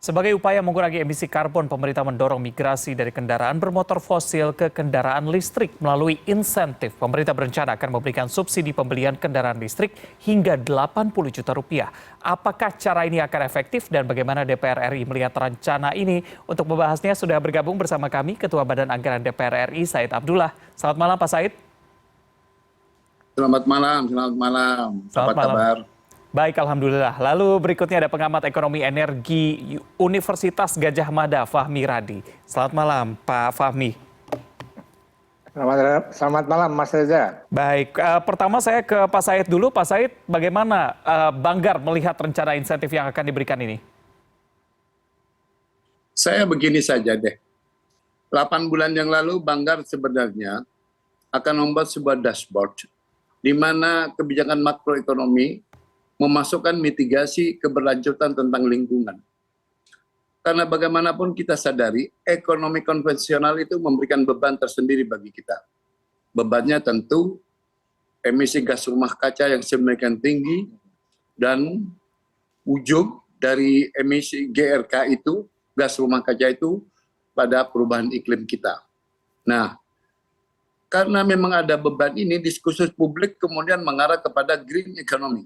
Sebagai upaya mengurangi emisi karbon, pemerintah mendorong migrasi dari kendaraan bermotor fosil ke kendaraan listrik melalui insentif. Pemerintah berencana akan memberikan subsidi pembelian kendaraan listrik hingga 80 juta rupiah. Apakah cara ini akan efektif dan bagaimana DPR RI melihat rencana ini? Untuk membahasnya sudah bergabung bersama kami Ketua Badan Anggaran DPR RI, Said Abdullah. Selamat malam, Pak Said. Selamat malam, selamat malam. Selamat Apa malam. kabar? Baik, alhamdulillah. Lalu berikutnya ada pengamat ekonomi energi Universitas Gadjah Mada, Fahmi Radi. Selamat malam, Pak Fahmi. Selamat malam, Mas Reza. Baik, pertama saya ke Pak Said dulu. Pak Said, bagaimana Banggar melihat rencana insentif yang akan diberikan ini? Saya begini saja deh. 8 bulan yang lalu Banggar sebenarnya akan membuat sebuah dashboard di mana kebijakan makroekonomi memasukkan mitigasi keberlanjutan tentang lingkungan. Karena bagaimanapun kita sadari, ekonomi konvensional itu memberikan beban tersendiri bagi kita. Bebannya tentu emisi gas rumah kaca yang sedemikian tinggi dan ujung dari emisi GRK itu, gas rumah kaca itu, pada perubahan iklim kita. Nah, karena memang ada beban ini, diskursus publik kemudian mengarah kepada green economy.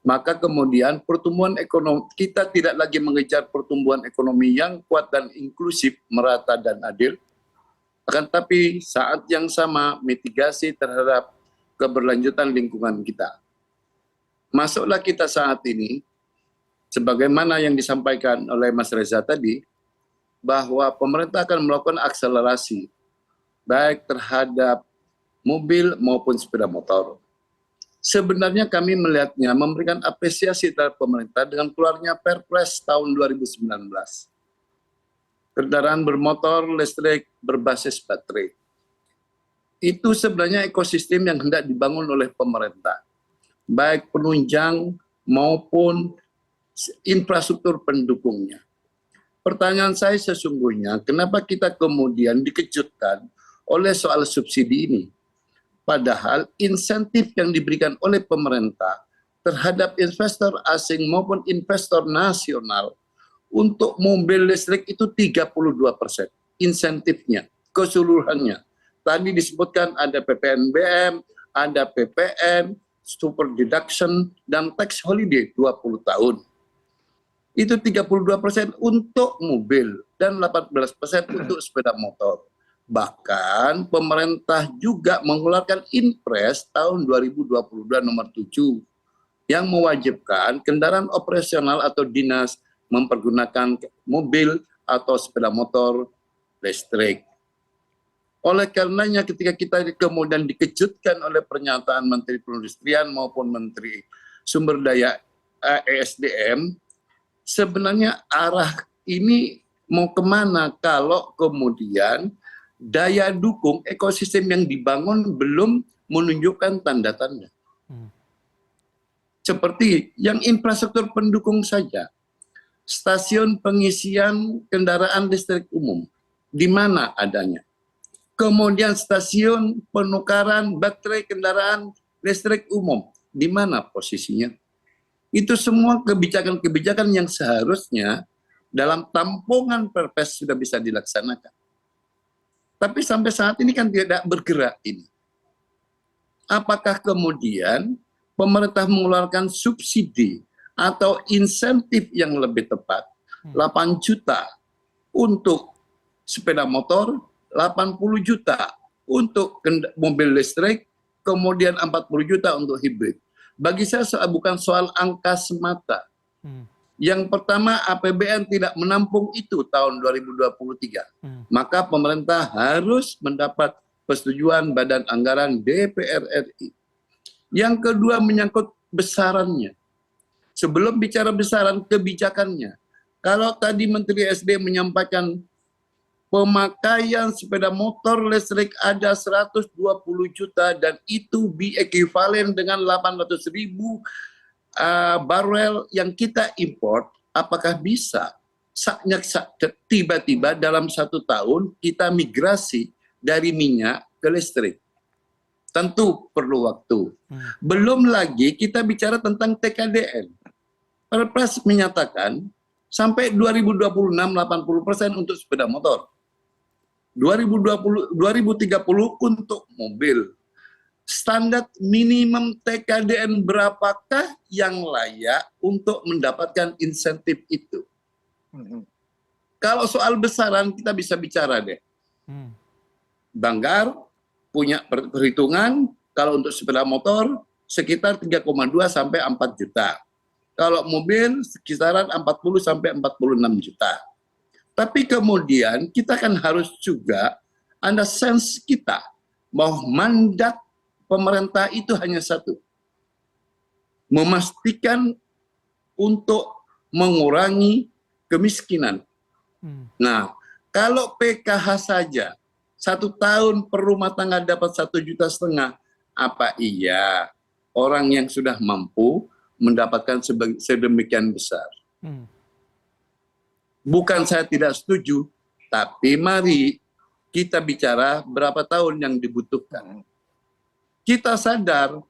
Maka kemudian pertumbuhan ekonomi, kita tidak lagi mengejar pertumbuhan ekonomi yang kuat dan inklusif, merata dan adil. Akan tapi saat yang sama mitigasi terhadap keberlanjutan lingkungan kita. Masuklah kita saat ini, sebagaimana yang disampaikan oleh Mas Reza tadi, bahwa pemerintah akan melakukan akselerasi, baik terhadap mobil maupun sepeda motor. Sebenarnya kami melihatnya memberikan apresiasi terhadap pemerintah dengan keluarnya Perpres tahun 2019. Kendaraan bermotor listrik berbasis baterai. Itu sebenarnya ekosistem yang hendak dibangun oleh pemerintah. Baik penunjang maupun infrastruktur pendukungnya. Pertanyaan saya sesungguhnya, kenapa kita kemudian dikejutkan oleh soal subsidi ini? Padahal insentif yang diberikan oleh pemerintah terhadap investor asing maupun investor nasional untuk mobil listrik itu 32% insentifnya, keseluruhannya. Tadi disebutkan ada PPNBM, ada PPN, super deduction, dan tax holiday 20 tahun. Itu 32% untuk mobil dan 18% untuk sepeda motor. Bahkan pemerintah juga mengeluarkan Inpres tahun 2022 nomor 7 yang mewajibkan kendaraan operasional atau dinas mempergunakan mobil atau sepeda motor listrik. Oleh karenanya ketika kita kemudian dikejutkan oleh pernyataan Menteri Perindustrian maupun Menteri Sumber Daya ESDM, sebenarnya arah ini mau kemana kalau kemudian daya dukung ekosistem yang dibangun belum menunjukkan tanda-tanda. Seperti yang infrastruktur pendukung saja. Stasiun pengisian kendaraan listrik umum, di mana adanya. Kemudian stasiun penukaran baterai kendaraan listrik umum, di mana posisinya. Itu semua kebijakan-kebijakan yang seharusnya dalam tampungan Perpres sudah bisa dilaksanakan. Tapi sampai saat ini kan tidak bergerak ini. Apakah kemudian pemerintah mengeluarkan subsidi atau insentif yang lebih tepat 8 juta untuk sepeda motor, 80 juta untuk mobil listrik, kemudian 40 juta untuk hibrid. Bagi saya bukan soal angka semata. Yang pertama APBN tidak menampung itu tahun 2023. Maka pemerintah harus mendapat persetujuan Badan Anggaran DPR RI. Yang kedua menyangkut besarannya. Sebelum bicara besaran kebijakannya. Kalau tadi Menteri SD menyampaikan pemakaian sepeda motor listrik ada 120 juta dan itu ekuivalen dengan 800.000 barel yang kita import, apakah bisa tiba-tiba dalam 1 tahun kita migrasi dari minyak ke listrik? Tentu perlu waktu. Belum lagi kita bicara tentang TKDN. Perpres menyatakan Sampai 2026 80% untuk sepeda motor. 2030 untuk mobil. Standar minimum TKDN berapakah yang layak untuk mendapatkan insentif itu? Kalau soal besaran kita bisa bicara deh. Banggar punya perhitungan kalau untuk sepeda motor sekitar 3,2 sampai 4 juta. Kalau mobil sekitaran 40 sampai 46 juta. Tapi kemudian kita kan harus juga ada sense kita bahwa mandat pemerintah itu hanya satu. Memastikan untuk mengurangi kemiskinan. Nah, kalau PKH saja 1 tahun per rumah tangga dapat 1,5 juta, apa iya orang yang sudah mampu mendapatkan sedemikian besar? Bukan saya tidak setuju, tapi mari kita bicara berapa tahun yang dibutuhkan. Kita sadar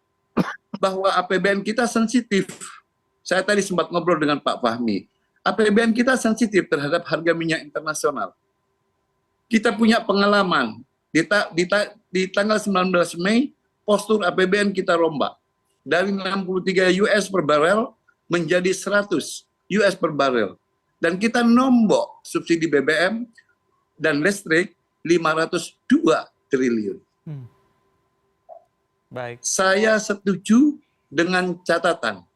bahwa APBN kita sensitif. Saya tadi sempat ngobrol dengan Pak Fahmi. APBN kita sensitif terhadap harga minyak internasional. Kita punya pengalaman. Di tanggal 19 Mei, postur APBN kita rombak. Dari 63 US per barel menjadi 100 US per barel. Dan kita nombok subsidi BBM dan listrik 502 triliun. Baik. Saya setuju dengan catatan.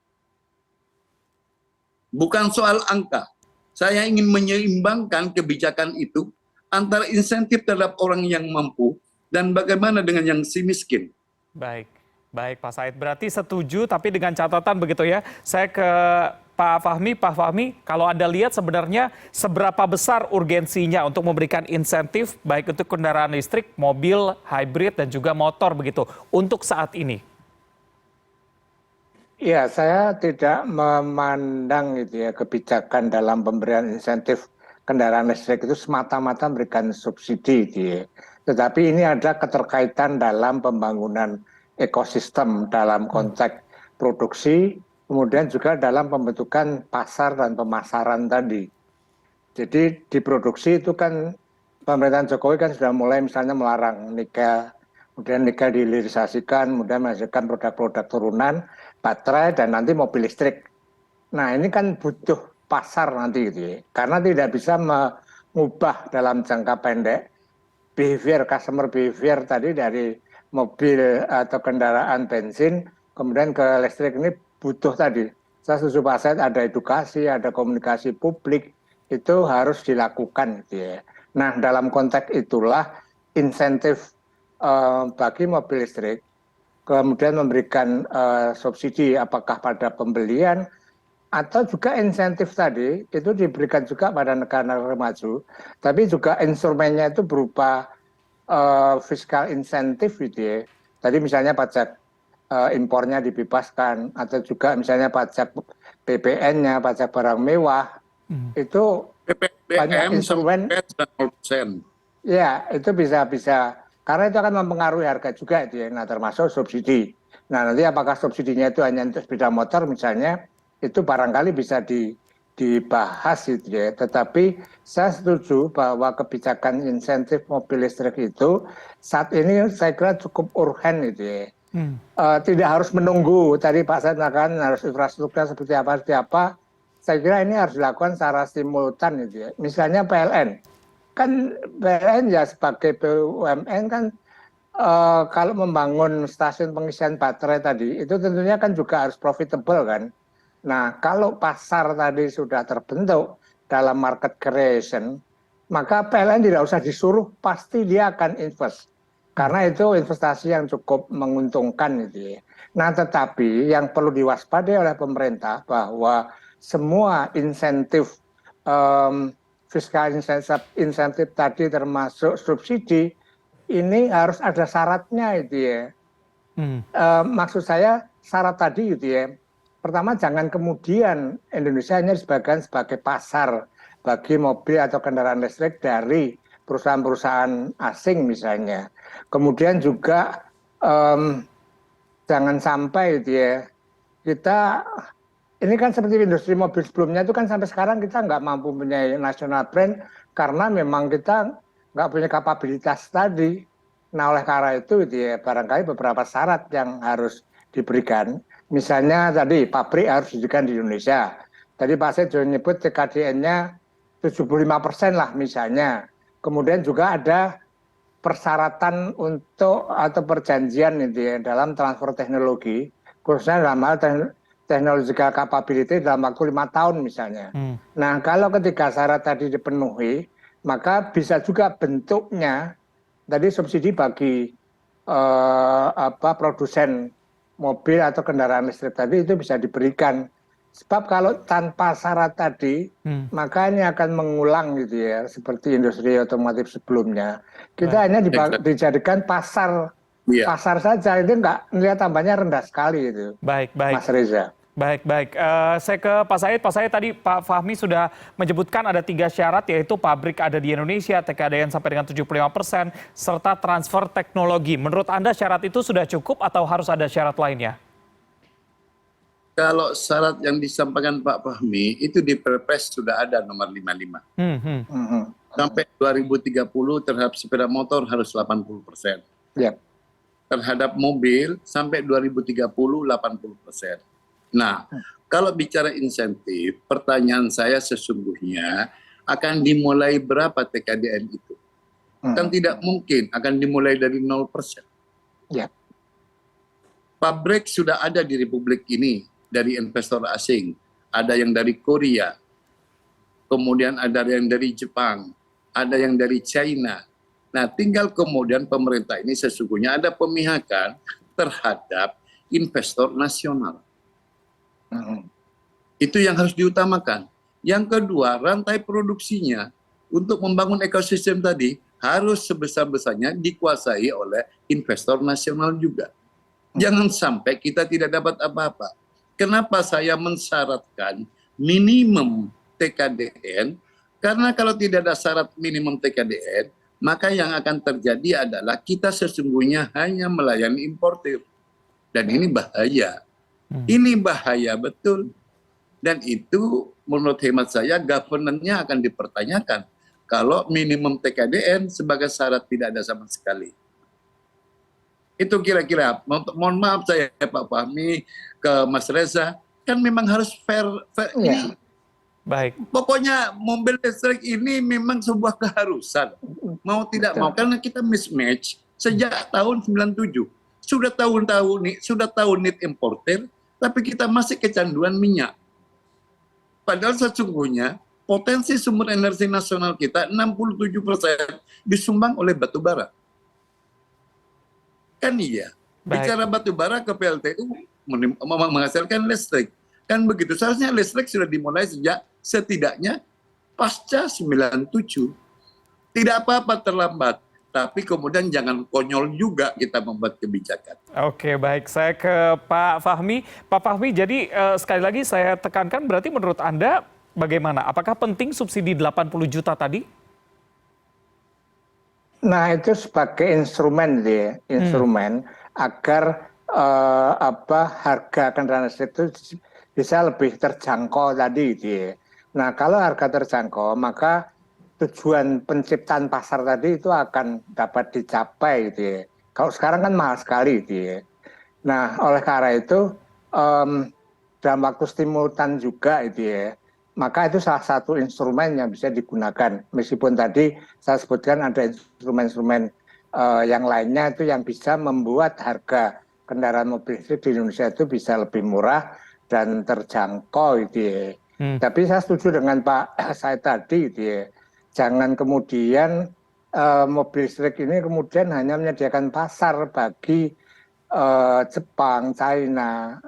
Bukan soal angka. Saya ingin menyeimbangkan kebijakan itu antara insentif terhadap orang yang mampu dan bagaimana dengan yang si miskin. Baik, baik Pak Said. Berarti setuju tapi dengan catatan begitu ya. Saya ke Pak Fahmi. Pak Fahmi, kalau Anda lihat sebenarnya seberapa besar urgensinya untuk memberikan insentif baik untuk kendaraan listrik, mobil, hybrid, dan juga motor begitu untuk saat ini? Ya, saya tidak memandang gitu ya kebijakan dalam pemberian insentif kendaraan listrik itu semata-mata memberikan subsidi gitu ya. Tetapi ini ada keterkaitan dalam pembangunan ekosistem dalam konteks produksi, kemudian juga dalam pembentukan pasar dan pemasaran tadi. Jadi di produksi itu kan pemerintahan Jokowi kan sudah mulai misalnya melarang nikel, kemudian nikel dihilirisasikan, kemudian menghasilkan produk-produk turunan, baterai, dan nanti mobil listrik. Nah ini kan butuh pasar nanti gitu ya, karena tidak bisa mengubah dalam jangka pendek behavior, customer behavior tadi dari mobil atau kendaraan bensin, kemudian ke listrik ini butuh tadi. Saya setuju Pak Said, ada edukasi, ada komunikasi publik, itu harus dilakukan gitu ya. Nah dalam konteks itulah insentif bagi mobil listrik, kemudian memberikan subsidi apakah pada pembelian, atau juga insentif tadi itu diberikan juga pada negara-negara maju, tapi juga instrumennya itu berupa fiskal insentif gitu ya. Tadi misalnya pajak impornya dibebaskan, atau juga misalnya pajak PPN-nya, pajak barang mewah, itu banyak instrumen. Ya, itu bisa karena itu akan mempengaruhi harga juga itu ya. Nah, termasuk subsidi. Nah, nanti apakah subsidinya itu hanya untuk sepeda motor misalnya, itu barangkali bisa dibahas gitu ya. Tetapi saya setuju bahwa kebijakan insentif mobil listrik itu saat ini saya kira cukup urgen gitu ya. Tidak harus menunggu tadi Pak Said mengatakan harus infrastruktur seperti apa. Saya kira ini harus dilakukan secara simultan gitu ya. Misalnya PLN. Kan PLN ya sebagai BUMN kan kalau membangun stasiun pengisian baterai tadi itu tentunya kan juga harus profitable kan. Nah, kalau pasar tadi sudah terbentuk dalam market creation, maka PLN tidak usah disuruh, pasti dia akan invest. Karena itu investasi yang cukup menguntungkan gitu ya. Nah, tetapi yang perlu diwaspadai oleh pemerintah bahwa semua insentif, fiskal insentif tadi termasuk subsidi, ini harus ada syaratnya gitu ya. Maksud saya syarat tadi gitu ya. Pertama, jangan kemudian Indonesia hanya sebagai pasar bagi mobil atau kendaraan listrik dari perusahaan-perusahaan asing misalnya. Kemudian juga jangan sampai gitu ya, kita ini kan seperti industri mobil sebelumnya itu kan sampai sekarang kita nggak mampu punya national brand karena memang kita nggak punya kapabilitas tadi. Nah oleh karena itu gitu ya, barangkali beberapa syarat yang harus diberikan. Misalnya tadi pabrik harus didirikan di Indonesia. Tadi Pak Said sudah nyebut TKDN-nya 75% lah misalnya. Kemudian juga ada persyaratan untuk atau perjanjian gitu ya, dalam transfer teknologi, khususnya dalam hal technological capability dalam waktu 5 tahun misalnya. Nah kalau ketika syarat tadi dipenuhi, maka bisa juga bentuknya tadi subsidi bagi produsen mobil atau kendaraan listrik tadi itu bisa diberikan. Sebab kalau tanpa syarat tadi, maka ini akan mengulang gitu ya, seperti industri otomotif sebelumnya. Kita hanya dijadikan pasar Iya. pasar saja, itu nggak nilai tambahnya rendah sekali itu, Baik, baik. Mas Reza. Baik, baik. Saya ke Pak Said. Pak Said, tadi Pak Fahmi sudah menyebutkan ada 3 syarat, yaitu pabrik ada di Indonesia, TKDN sampai dengan 75%, serta transfer teknologi. Menurut Anda syarat itu sudah cukup atau harus ada syarat lainnya? Kalau syarat yang disampaikan Pak Fahmi itu di Perpres sudah ada nomor 55. Sampai 2030 terhadap sepeda motor harus 80%. Yep. Terhadap mobil sampai 2030 80%. Nah, kalau bicara insentif, pertanyaan saya sesungguhnya akan dimulai berapa TKDN itu? Kan tidak mungkin akan dimulai dari 0%. Yep. Pabrik sudah ada di Republik ini dari investor asing, ada yang dari Korea, kemudian ada yang dari Jepang, ada yang dari China. Nah, tinggal kemudian pemerintah ini sesungguhnya ada pemihakan terhadap investor nasional. Itu yang harus diutamakan. Yang kedua, rantai produksinya untuk membangun ekosistem tadi harus sebesar-besarnya dikuasai oleh investor nasional juga. Jangan sampai kita tidak dapat apa-apa. Kenapa saya mensyaratkan minimum TKDN? Karena kalau tidak ada syarat minimum TKDN, maka yang akan terjadi adalah kita sesungguhnya hanya melayani importir. Dan ini bahaya. Ini bahaya betul. Dan itu menurut hemat saya governance-nya akan dipertanyakan. Kalau minimum TKDN sebagai syarat tidak ada sama sekali. Itu kira-kira, mohon maaf saya Pak Fahmi, ke Mas Reza, kan memang harus fair ini. Baik. Pokoknya mobil listrik ini memang sebuah keharusan. Mau tidak mau, karena kita mismatch sejak tahun 97. Sudah tahu need importer, tapi kita masih kecanduan minyak. Padahal sesungguhnya potensi sumber energi nasional kita 67% disumbang oleh batu bara. Kan iya. Bicara batu bara ke PLTU menghasilkan listrik. Kan begitu. Seharusnya listrik sudah dimulai sejak setidaknya pasca 97. Tidak apa-apa terlambat. Tapi kemudian jangan konyol juga kita membuat kebijakan. Oke, baik. Saya ke Pak Fahmi. Pak Fahmi, jadi sekali lagi saya tekankan, berarti menurut Anda bagaimana? Apakah penting subsidi 80 juta tadi? Nah itu sebagai instrumen ya, instrumen agar harga kendaraan listrik itu bisa lebih terjangkau tadi gitu ya. Nah kalau harga terjangkau maka tujuan penciptaan pasar tadi itu akan dapat dicapai gitu ya. Kalau sekarang kan mahal sekali gitu ya. Nah oleh karena itu dalam waktu stimulan juga gitu ya. Maka itu salah satu instrumen yang bisa digunakan. Meskipun tadi saya sebutkan ada instrumen-instrumen yang lainnya itu yang bisa membuat harga kendaraan mobil listrik di Indonesia itu bisa lebih murah dan terjangkau gitu ya. Tapi saya setuju dengan Pak Said tadi gitu ya. Jangan kemudian mobil listrik ini kemudian hanya menyediakan pasar bagi Jepang, China,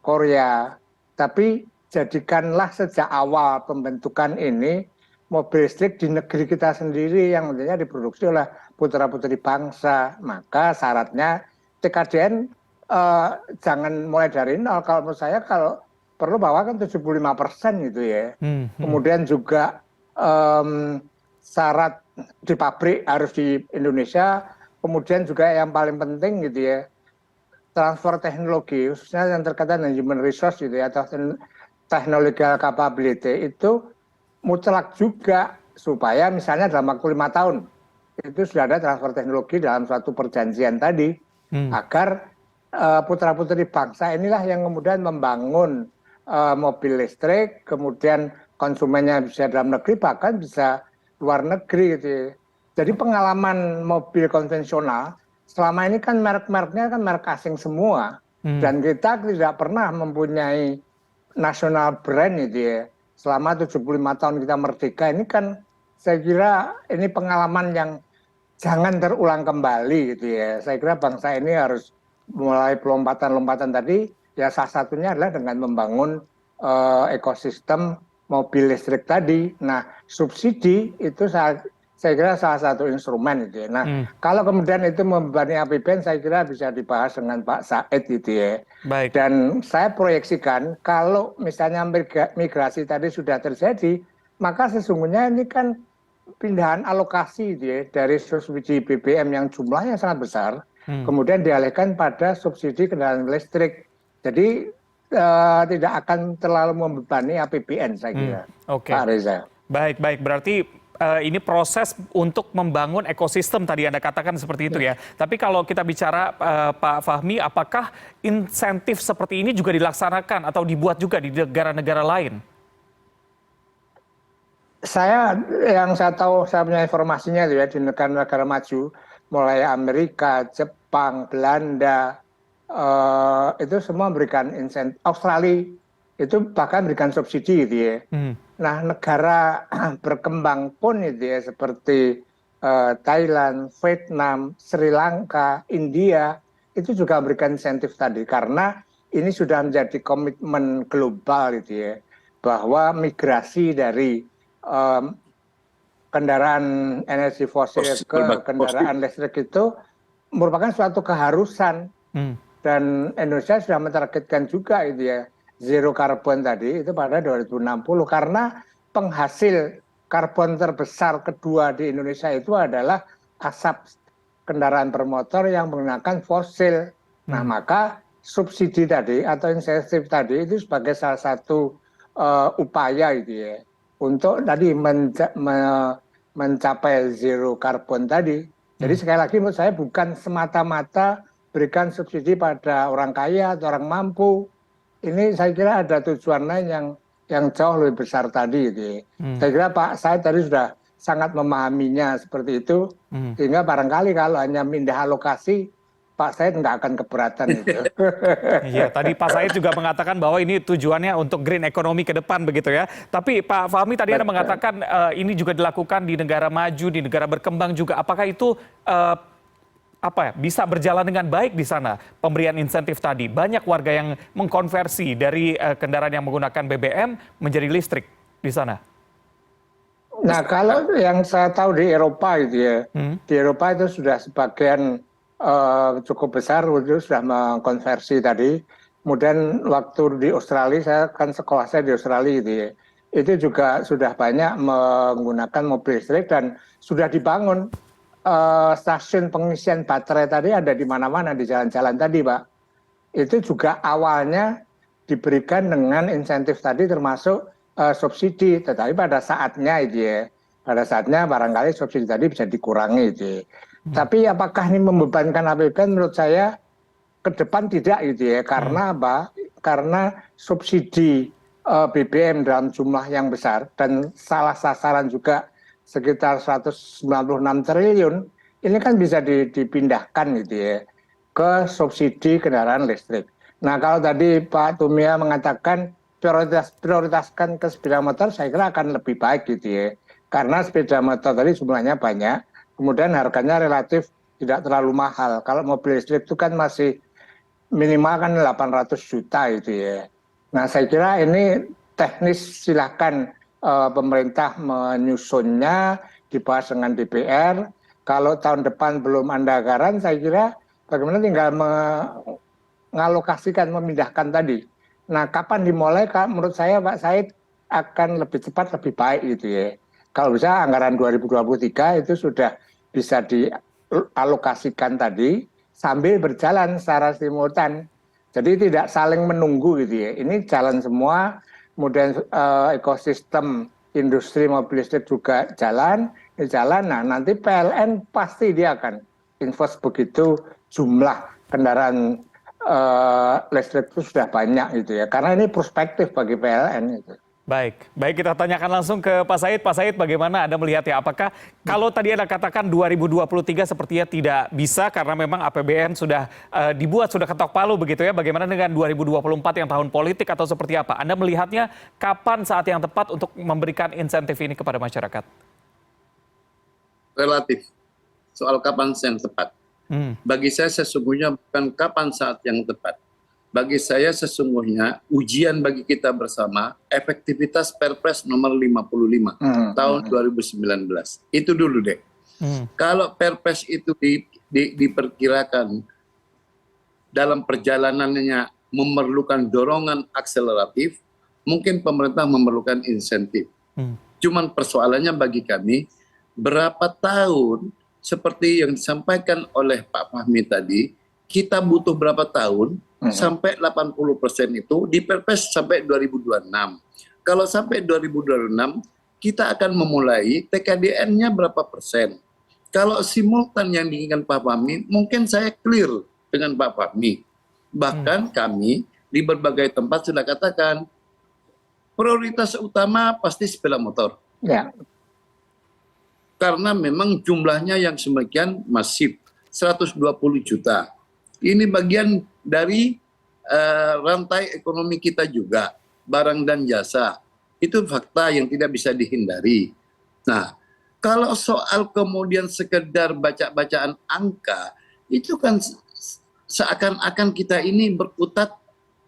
Korea. Tapi jadikanlah sejak awal pembentukan ini mobil listrik di negeri kita sendiri yang tentunya diproduksi oleh putra-putri bangsa. Maka syaratnya TKDN jangan mulai dari nol. Kalau menurut saya kalau perlu bawakan 75% gitu ya. Kemudian juga syarat di pabrik harus di Indonesia. Kemudian juga yang paling penting gitu ya, transfer teknologi khususnya yang terkait dengan human resource gitu ya, atau technological capability itu mutlak juga supaya misalnya dalam waktu 5 tahun itu sudah ada transfer teknologi dalam suatu perjanjian tadi agar putra-putri bangsa inilah yang kemudian membangun mobil listrik, kemudian konsumennya bisa dalam negeri bahkan bisa luar negeri gitu ya. Jadi pengalaman mobil konvensional selama ini kan merek-mereknya kan merek asing semua dan kita tidak pernah mempunyai national brand itu ya. Selama 75 tahun kita merdeka ini kan saya kira ini pengalaman yang jangan terulang kembali gitu ya. Saya kira bangsa ini harus mulai lompatan-lompatan tadi ya salah satunya adalah dengan membangun ekosistem mobil listrik tadi. Nah, subsidi itu saya kira salah satu instrumen itu ya. Nah, kalau kemudian itu membebani APBN saya kira bisa dibahas dengan Pak Said gitu ya. Baik. Dan saya proyeksikan kalau misalnya migrasi tadi sudah terjadi, maka sesungguhnya ini kan pindahan alokasi gitu ya, dari subsidi BBM yang jumlahnya sangat besar, kemudian dialihkan pada subsidi kendaraan listrik. Jadi tidak akan terlalu membebani APBN saya kira, Pak Reza. Baik, baik. Berarti ini proses untuk membangun ekosistem tadi Anda katakan seperti itu ya. Tapi kalau kita bicara Pak Fahmi, apakah insentif seperti ini juga dilaksanakan atau dibuat juga di negara-negara lain? Yang saya tahu, saya punya informasinya ya di negara-negara maju, mulai Amerika, Jepang, Belanda, itu semua memberikan insentif. Australia itu bahkan memberikan subsidi gitu ya. Nah, negara berkembang pun itu ya seperti Thailand, Vietnam, Sri Lanka, India itu juga memberikan insentif tadi karena ini sudah menjadi komitmen global gitu ya, bahwa migrasi dari kendaraan energi fosil ke kendaraan listrik itu merupakan suatu keharusan. Dan Indonesia sudah mentargetkan juga itu ya zero carbon tadi itu pada 2060 karena penghasil karbon terbesar kedua di Indonesia itu adalah asap kendaraan bermotor yang menggunakan fosil. Nah, maka subsidi tadi atau insentif tadi itu sebagai salah satu upaya itu ya untuk tadi mencapai zero carbon tadi. Jadi sekali lagi menurut saya bukan semata-mata berikan subsidi pada orang kaya atau orang mampu. Ini saya kira ada tujuan lain yang jauh lebih besar tadi. Gitu. Saya kira Pak Said tadi sudah sangat memahaminya seperti itu. Sehingga barangkali kalau hanya pindah alokasi, Pak Said nggak akan keberatan itu. Iya, tadi Pak Said juga mengatakan bahwa ini tujuannya untuk green economy ke depan begitu ya. Tapi Pak Fahmi tadi Anda mengatakan ini juga dilakukan di negara maju, di negara berkembang juga. Apakah itu bisa berjalan dengan baik di sana pemberian insentif tadi? Banyak warga yang mengkonversi dari kendaraan yang menggunakan BBM menjadi listrik di sana. Nah, kalau yang saya tahu di Eropa itu ya, di Eropa itu sudah sebagian cukup besar itu sudah mengkonversi tadi. Kemudian waktu di Australia, saya kan sekolah saya di Australia gitu ya, itu juga sudah banyak menggunakan mobil listrik dan sudah dibangun stasiun pengisian baterai tadi ada di mana-mana di jalan-jalan tadi, Pak. Itu juga awalnya diberikan dengan insentif tadi termasuk subsidi, tetapi pada saatnya itu ya, pada saatnya barangkali subsidi tadi bisa dikurangi itu ya. Tapi apakah ini membebankan APBN? Menurut saya ke depan tidak gitu ya, karena apa? Karena subsidi BBM dalam jumlah yang besar dan salah sasaran juga sekitar 196 triliun, ini kan bisa dipindahkan gitu ya ke subsidi kendaraan listrik. Nah, kalau tadi Pak Tumia mengatakan prioritaskan ke sepeda motor, saya kira akan lebih baik gitu ya. Karena sepeda motor tadi jumlahnya banyak, kemudian harganya relatif tidak terlalu mahal. Kalau mobil listrik itu kan masih minimal kan 800 juta gitu ya. Nah, saya kira ini teknis silakan pemerintah menyusunnya, dibahas dengan DPR. Kalau tahun depan belum ada anggaran, saya kira bagaimana tinggal mengalokasikan, memindahkan tadi. Nah, kapan dimulai? Menurut saya Pak Said akan lebih cepat, lebih baik gitu ya. Kalau bisa anggaran 2023 itu sudah bisa dialokasikan tadi sambil berjalan secara simultan. Jadi tidak saling menunggu gitu ya. Ini jalan semua. kemudian ekosistem industri mobil listrik juga jalan. Nah nanti PLN pasti dia akan invest begitu jumlah kendaraan listrik itu sudah banyak gitu ya. Karena ini prospektif bagi PLN itu. Baik, kita tanyakan langsung ke Pak Said. Pak Said, bagaimana Anda melihat ya? Apakah kalau tadi Anda katakan 2023 sepertinya tidak bisa karena memang APBN sudah dibuat, sudah ketok palu begitu ya. Bagaimana dengan 2024 yang tahun politik atau seperti apa? Anda melihatnya kapan saat yang tepat untuk memberikan insentif ini kepada masyarakat? Relatif. Soal kapan yang tepat. Bagi saya sesungguhnya bukan kapan saat yang tepat. Bagi saya sesungguhnya ujian bagi kita bersama efektivitas Perpres nomor 55 tahun 2019. Itu dulu deh. Kalau Perpres itu diperkirakan dalam perjalanannya memerlukan dorongan akseleratif, mungkin pemerintah memerlukan insentif. Cuman persoalannya bagi kami, berapa tahun seperti yang disampaikan oleh Pak Fahmi tadi, kita butuh berapa tahun sampai 80% itu di Perpres sampai 2026. Kalau sampai 2026, kita akan memulai TKDN-nya berapa persen. Kalau simultan yang diinginkan Pak Fahmi, mungkin saya clear dengan Pak Fahmi. Bahkan kami di berbagai tempat sudah katakan, prioritas utama pasti sepeda motor. Ya. Karena memang jumlahnya yang semakin masif, 120 juta. Ini bagian dari rantai ekonomi kita juga, barang dan jasa. Itu fakta yang tidak bisa dihindari. Nah, kalau soal kemudian sekedar baca-bacaan angka, itu kan seakan-akan kita ini berkutat,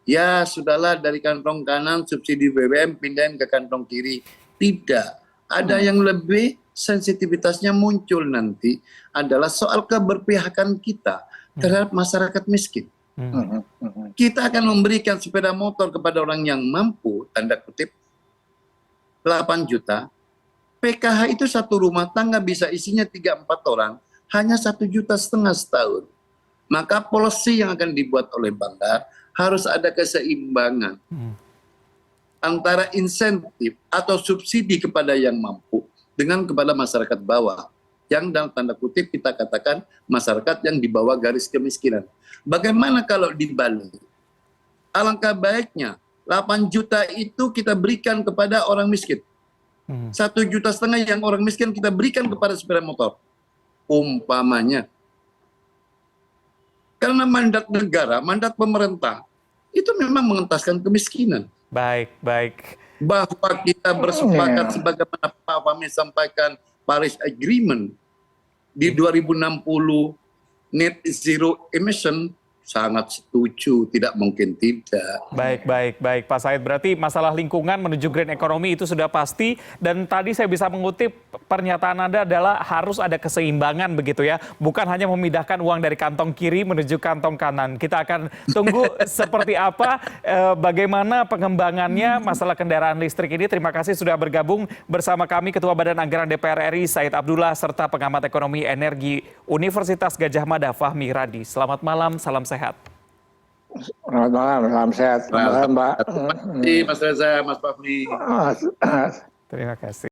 ya sudahlah dari kantong kanan subsidi BBM pindahin ke kantong kiri. Tidak. Ada yang lebih sensitivitasnya muncul nanti adalah soal keberpihakan kita terhadap masyarakat miskin. Kita akan memberikan sepeda motor kepada orang yang mampu, tanda kutip, 8 juta. PKH itu satu rumah tangga bisa isinya 3-4 orang, hanya 1,5 juta setahun. Maka policy yang akan dibuat oleh Banggar harus ada keseimbangan antara insentif atau subsidi kepada yang mampu dengan kepada masyarakat bawah. Yang dalam tanda kutip kita katakan masyarakat yang di bawah garis kemiskinan. Bagaimana kalau dibalik? Alangkah baiknya 8 juta itu kita berikan kepada orang miskin. 1,5 juta yang orang miskin kita berikan kepada sepeda motor. Umpamanya. Karena mandat negara, mandat pemerintah, itu memang mengentaskan kemiskinan. Baik. Bahwa kita bersepakat sebagaimana Pak Fahmi sampaikan, Paris Agreement di 2060 net zero emission, sangat setuju, tidak mungkin tidak. Baik Pak Said, berarti masalah lingkungan menuju green economy itu sudah pasti, dan tadi saya bisa mengutip pernyataan Anda adalah harus ada keseimbangan begitu ya, bukan hanya memindahkan uang dari kantong kiri menuju kantong kanan. Kita akan tunggu seperti apa, bagaimana pengembangannya masalah kendaraan listrik ini. Terima kasih sudah bergabung bersama kami Ketua Badan Anggaran DPR RI Said Abdullah serta pengamat ekonomi energi Universitas Gadjah Mada Fahmi Radi. Selamat malam, salam sehat. Selamat malam, salam sehat. Selamat malam, Mbak. Terima kasih Mas Reza, Mas Fahmi. Terima kasih.